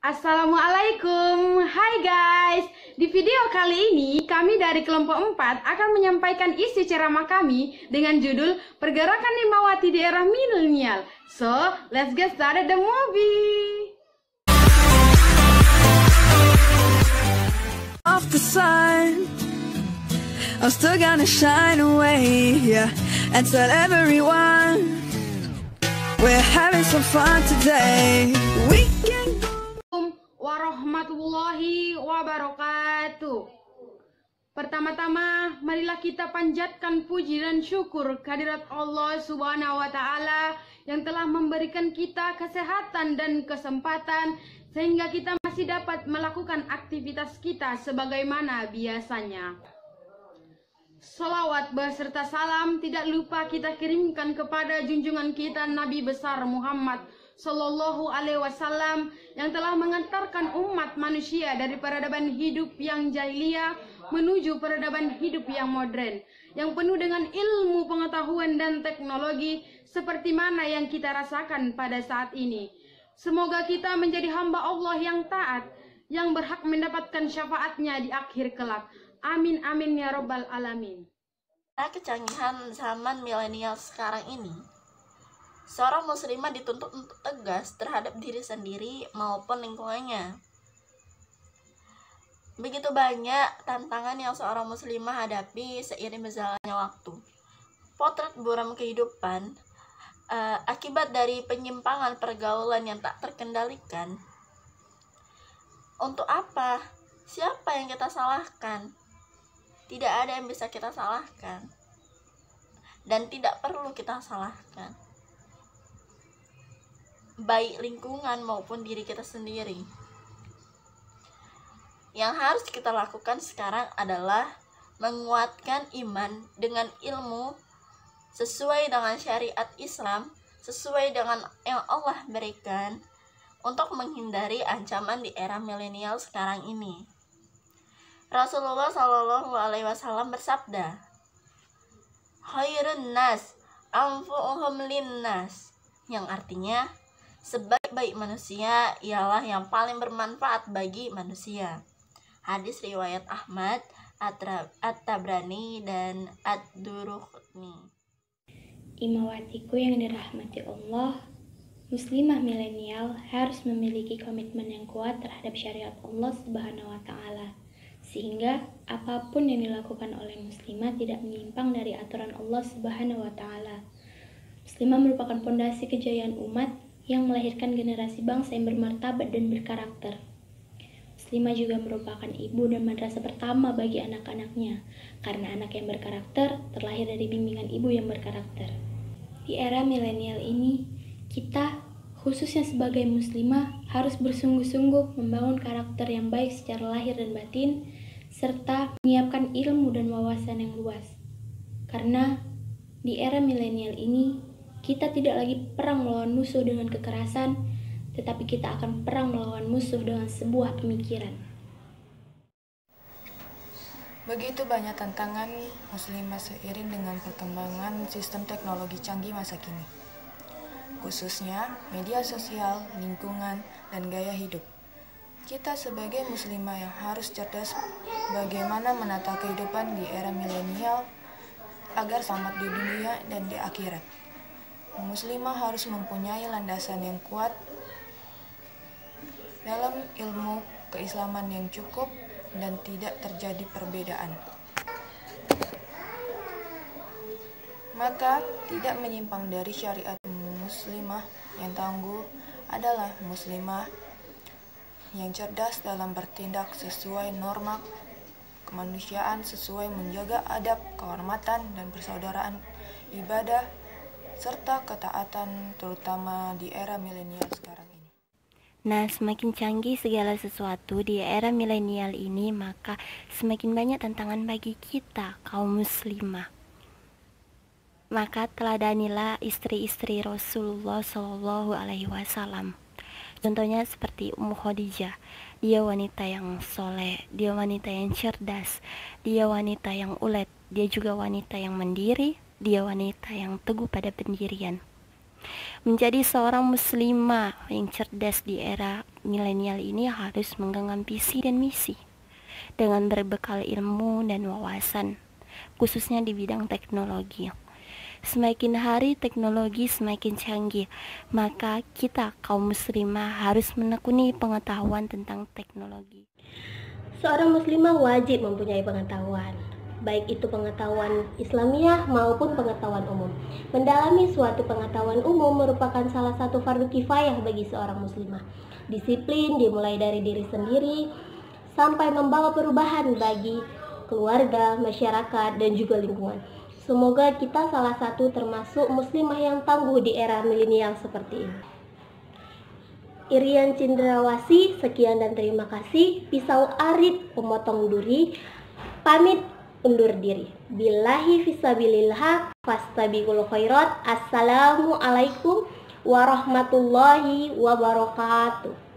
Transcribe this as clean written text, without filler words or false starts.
Assalamualaikum, hai guys. Di video kali ini kami dari kelompok 4 akan menyampaikan isi ceramah kami dengan judul Pergerakan Limawati di Era Milenial. So, let's get started the movie. Off the sun, I'm still gonna shine away, yeah, and tell everyone we're having some fun today. We can go. Warahmatullahi wabarakatuh. Pertama-tama, marilah kita panjatkan puji dan syukur kehadirat Allah Subhanahu wa Ta'ala yang telah memberikan kita kesehatan dan kesempatan sehingga kita masih dapat melakukan aktivitas kita sebagaimana biasanya. Salawat beserta salam tidak lupa kita kirimkan kepada junjungan kita Nabi besar Muhammad Sallallahu Alaihi Wasallam yang telah mengantarkan umat manusia dari peradaban hidup yang jahiliyah menuju peradaban hidup yang modern, yang penuh dengan ilmu, pengetahuan, dan teknologi seperti mana yang kita rasakan pada saat ini. Semoga kita menjadi hamba Allah yang taat, yang berhak mendapatkan syafaatnya di akhir kelak. Amin amin ya robbal alamin. Kecanggihan zaman milenial sekarang ini, seorang muslimah dituntut untuk tegas terhadap diri sendiri maupun lingkungannya. Begitu banyak tantangan yang seorang muslimah hadapi seiring berjalannya waktu. Potret buram kehidupan akibat dari penyimpangan pergaulan yang tak terkendalikan. Untuk apa? Siapa yang kita salahkan? Tidak ada yang bisa kita salahkan, dan tidak perlu kita salahkan, baik lingkungan maupun diri kita sendiri. Yang harus kita lakukan sekarang adalah menguatkan iman dengan ilmu sesuai dengan syariat Islam, sesuai dengan yang Allah berikan, untuk menghindari ancaman di era milenial sekarang ini. Rasulullah Shallallahu Alaihi Wasallam bersabda, "Khairun nas anfu'uhum linnas," yang artinya sebaik-baik manusia ialah yang paling bermanfaat bagi manusia. Hadis riwayat Ahmad, At-Tabrani, dan Ad-Duruqni. Imawatiku yang dirahmati Allah, muslimah milenial harus memiliki komitmen yang kuat terhadap syariat Allah Subhanahu wa Ta'ala, sehingga apapun yang dilakukan oleh muslimah tidak menyimpang dari aturan Allah Subhanahu wa Ta'ala. Muslimah merupakan fondasi kejayaan umat yang melahirkan generasi bangsa yang bermartabat dan berkarakter. Muslimah juga merupakan ibu dan madrasah pertama bagi anak-anaknya, karena anak yang berkarakter terlahir dari bimbingan ibu yang berkarakter. Di era milenial ini, kita khususnya sebagai muslimah harus bersungguh-sungguh membangun karakter yang baik secara lahir dan batin, serta menyiapkan ilmu dan wawasan yang luas. Karena di era milenial ini, kita tidak lagi perang melawan musuh dengan kekerasan, tetapi kita akan perang melawan musuh dengan sebuah pemikiran. Begitu banyak tantangan muslimah seiring dengan perkembangan sistem teknologi canggih masa kini, khususnya media sosial, lingkungan, dan gaya hidup. Kita sebagai muslimah yang harus cerdas bagaimana menata kehidupan di era milenial agar selamat di dunia dan di akhirat. Muslimah harus mempunyai landasan yang kuat dalam ilmu keislaman yang cukup dan tidak terjadi perbedaan. Maka tidak menyimpang dari syariat. Muslimah yang tangguh adalah muslimah yang cerdas dalam bertindak sesuai norma kemanusiaan, sesuai menjaga adab, kehormatan, dan persaudaraan, ibadah, serta ketaatan, terutama di era milenial sekarang ini. Nah, semakin canggih segala sesuatu di era milenial ini, maka semakin banyak tantangan bagi kita, kaum muslimah. Maka teladanilah istri-istri Rasulullah Shallallahu Alaihi Wasallam. Contohnya seperti Ummu Khadijah. Dia wanita yang soleh, dia wanita yang cerdas, dia wanita yang ulet, dia juga wanita yang mandiri, dia wanita yang teguh pada pendirian. Menjadi seorang muslimah yang cerdas di era milenial ini harus menggenggam visi dan misi dengan berbekal ilmu dan wawasan, khususnya di bidang teknologi. Semakin hari teknologi semakin canggih, maka kita kaum muslimah harus menekuni pengetahuan tentang teknologi. Seorang muslimah wajib mempunyai pengetahuan, baik itu pengetahuan Islamiyah maupun pengetahuan umum. Mendalami suatu pengetahuan umum merupakan salah satu fardu kifayah bagi seorang muslimah. Disiplin dimulai dari diri sendiri sampai membawa perubahan bagi keluarga, masyarakat, dan juga lingkungan. Semoga kita salah satu termasuk muslimah yang tangguh di era milenial seperti ini. Irian Cindrawasi, sekian dan terima kasih. Pisau arit pemotong duri, pamit undur diri. Billahi fisabilillah, fastabiqul khairat. Assalamualaikum warahmatullahi wabarakatuh.